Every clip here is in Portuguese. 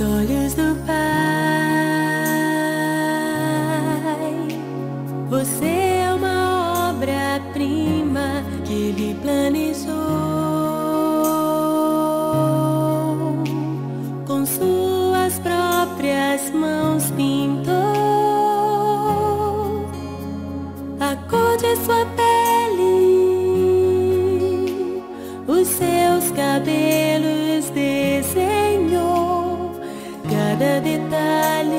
olhos do Pai, você é uma obra-prima que Ele planejou. Com suas próprias mãos pintou a cor de sua pele, os seus cabelos desenhou cada detalhe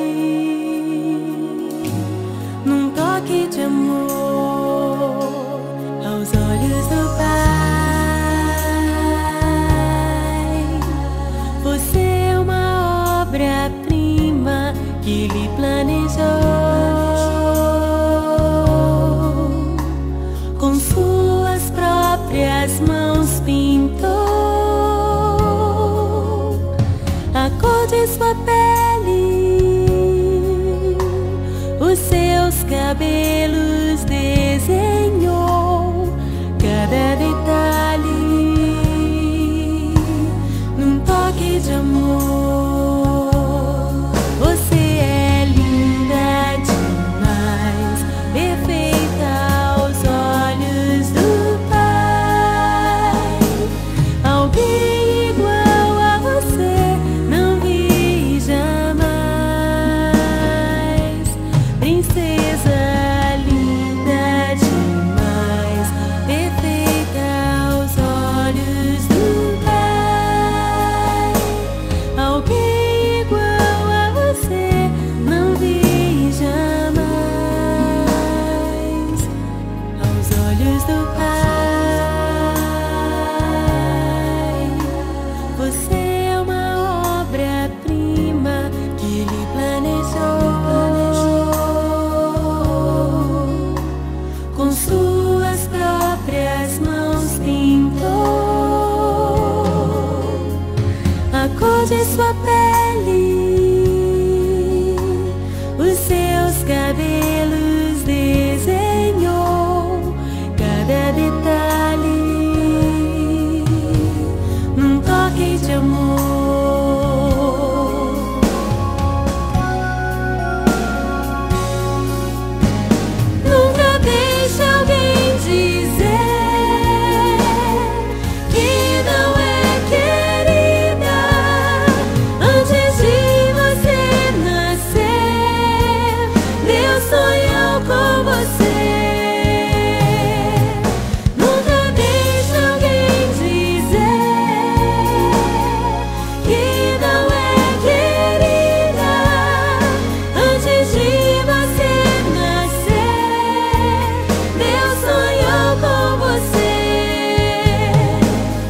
num toque de amor aos olhos do Pai. Você é uma obra-prima que Ele planejou. Com suas próprias mãos pintou a cor de sua pele, os seus cabelos desenhou cada detalhe num toque de amor. Você é linda demais, perfeita aos olhos do Pai. Alguém igual a você não vi jamais. Princesa linda demais, perfeita aos olhos do Pai. Alguém igual a você não vi jamais. Aos olhos do Pai, você é uma obra-prima que Ele planejou. Com suas próprias mãos pintou a cor de sua pele, os seus cabelos desenhou cada detalhe num toque de amor. Nunca deixe alguém dizer que não é querida antes de você nascer. Deus sonhou com você. Nunca deixe alguém dizer que não é querida antes de você nascer. Deus sonhou com você.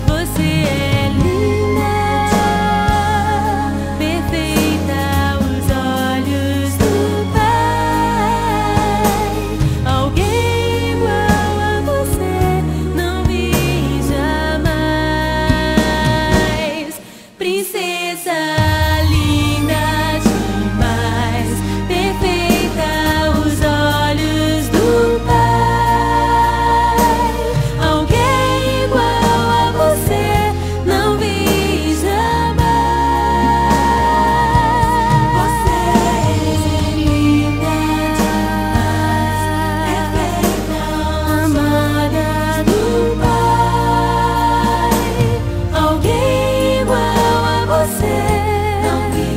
Você é linda, perfeita aos olhos do Pai. Alguém igual a você não vi jamais. Princesa linda demais, perfeita aos olhos do Pai. Alguém igual a você não vi jamais. Você é linda demais, perfeita, amada do Pai. Alguém igual a você não vi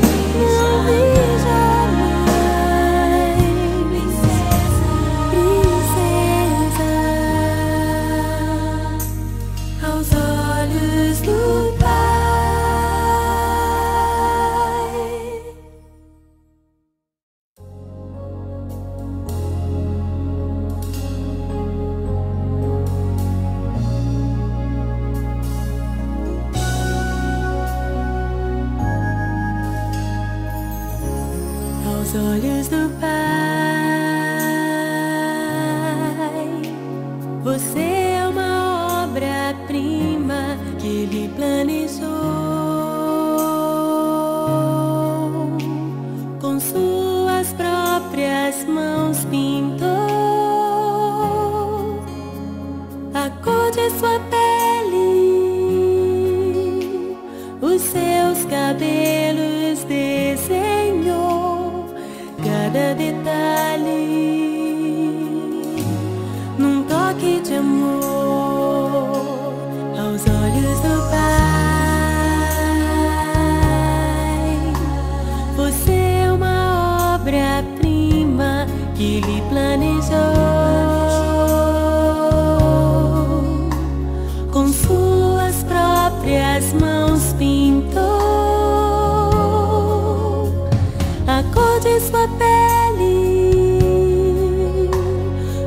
jamais. Princesa, aos olhos do Pai. Aos olhos do Pai, você é uma obra-prima que Ele planejou. Com suas próprias mãos pintou a cor de sua pele, os seus cabelos que lhe planejou. Com suas próprias mãos pintou a cor de sua pele,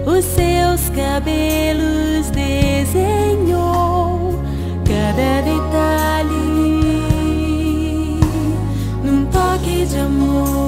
os seus cabelos desenhou cada detalhe num toque de amor.